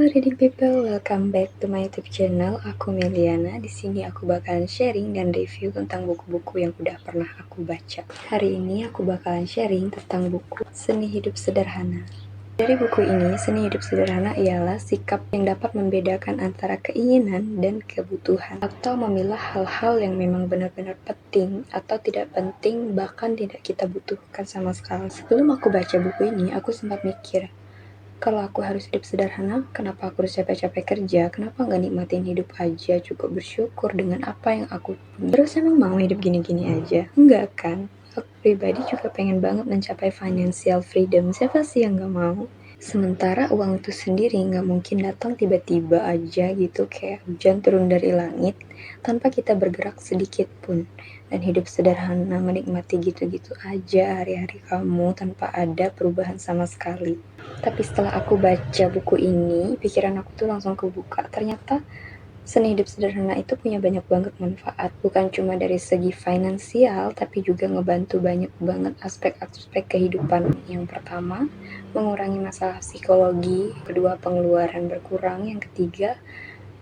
reading people, welcome back to my YouTube channel. Aku Meliana. Di sini aku bakalan sharing dan review tentang buku-buku yang udah pernah aku baca. Hari ini aku bakalan sharing tentang buku Seni Hidup Sederhana. Dari buku ini, seni hidup sederhana ialah sikap yang dapat membedakan antara keinginan dan kebutuhan, atau memilah hal-hal yang memang benar-benar penting atau tidak penting, bahkan tidak kita butuhkan sama sekali. Sebelum aku baca buku ini, aku sempat mikir, kalau aku harus hidup sederhana, kenapa aku harus capek-capek kerja? Kenapa nggak nikmatin hidup aja, cukup bersyukur dengan apa yang aku punya? Terus emang mau hidup gini-gini aja? Enggak kan? Aku pribadi juga pengen banget mencapai financial freedom. Siapa sih yang nggak mau? Sementara uang itu sendiri nggak mungkin datang tiba-tiba aja gitu, kayak hujan turun dari langit, tanpa kita bergerak sedikit pun. Dan hidup sederhana, menikmati gitu-gitu aja hari-hari kamu tanpa ada perubahan sama sekali. Tapi setelah aku baca buku ini, pikiran aku tuh langsung kebuka. Ternyata seni hidup sederhana itu punya banyak banget manfaat. Bukan cuma dari segi finansial, tapi juga ngebantu banyak banget aspek-aspek kehidupan. Yang pertama, mengurangi masalah psikologi. Kedua, pengeluaran berkurang. Yang ketiga,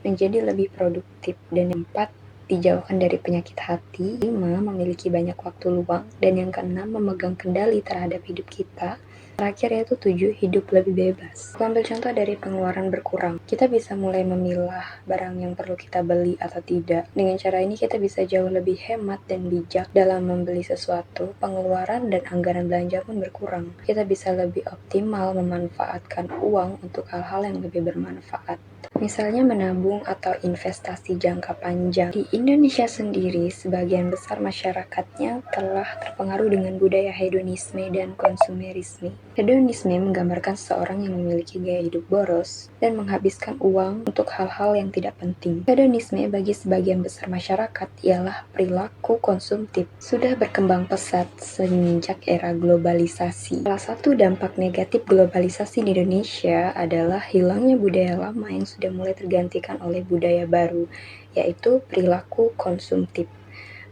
menjadi lebih produktif. Dan yang keempat, dijauhkan dari penyakit hati. 5, memiliki banyak waktu luang. Dan yang keenam, memegang kendali terhadap hidup kita. Terakhir yaitu 7, hidup lebih bebas. Aku ambil contoh dari pengeluaran berkurang. Kita bisa mulai memilah barang yang perlu kita beli atau tidak. Dengan cara ini kita bisa jauh lebih hemat dan bijak dalam membeli sesuatu. Pengeluaran dan anggaran belanja pun berkurang. Kita bisa lebih optimal memanfaatkan uang untuk hal-hal yang lebih bermanfaat. Misalnya menabung atau investasi jangka panjang. Di Indonesia sendiri, sebagian besar masyarakatnya telah terpengaruh dengan budaya hedonisme dan konsumerisme. Hedonisme menggambarkan seseorang yang memiliki gaya hidup boros dan menghabiskan uang untuk hal-hal yang tidak penting. Hedonisme bagi sebagian besar masyarakat ialah perilaku konsumtif. Sudah berkembang pesat semenjak era globalisasi. Salah satu dampak negatif globalisasi di Indonesia adalah hilangnya budaya lama yang sudah mulai tergantikan oleh budaya baru, yaitu perilaku konsumtif.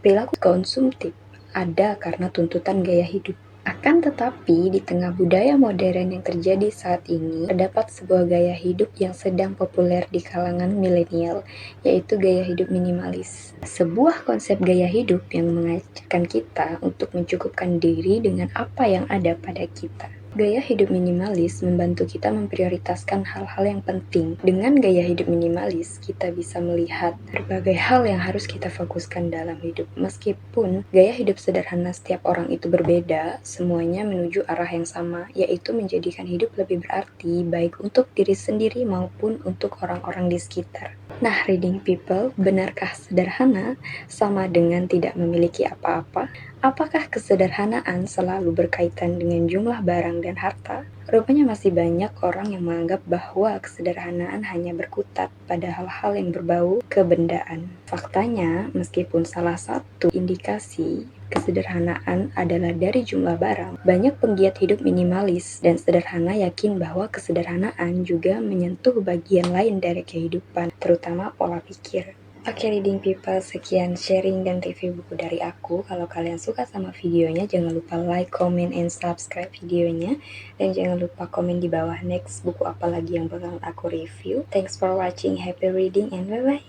Perilaku konsumtif ada karena tuntutan gaya hidup. Akan tetapi, di tengah budaya modern yang terjadi saat ini, terdapat sebuah gaya hidup yang sedang populer di kalangan milenial, yaitu gaya hidup minimalis. Sebuah konsep gaya hidup yang mengajarkan kita untuk mencukupkan diri dengan apa yang ada pada kita. Gaya hidup minimalis membantu kita memprioritaskan hal-hal yang penting. Dengan gaya hidup minimalis, kita bisa melihat berbagai hal yang harus kita fokuskan dalam hidup. Meskipun gaya hidup sederhana setiap orang itu berbeda, semuanya menuju arah yang sama, yaitu menjadikan hidup lebih berarti, baik untuk diri sendiri maupun untuk orang-orang di sekitar. Nah, reading people, benarkah sederhana sama dengan tidak memiliki apa-apa? Apakah kesederhanaan selalu berkaitan dengan jumlah barang dan harta? Rupanya masih banyak orang yang menganggap bahwa kesederhanaan hanya berkutat pada hal-hal yang berbau kebendaan. Faktanya, meskipun salah satu indikasi kesederhanaan adalah dari jumlah barang, banyak penggiat hidup minimalis dan sederhana yakin bahwa kesederhanaan juga menyentuh bagian lain dari kehidupan, terutama pola pikir. Oke, reading people, sekian sharing dan review buku dari aku. Kalau kalian suka sama videonya, jangan lupa like, comment, and subscribe videonya. Dan jangan lupa komen di bawah next buku apa lagi yang bakal aku review. Thanks for watching, happy reading, and bye-bye.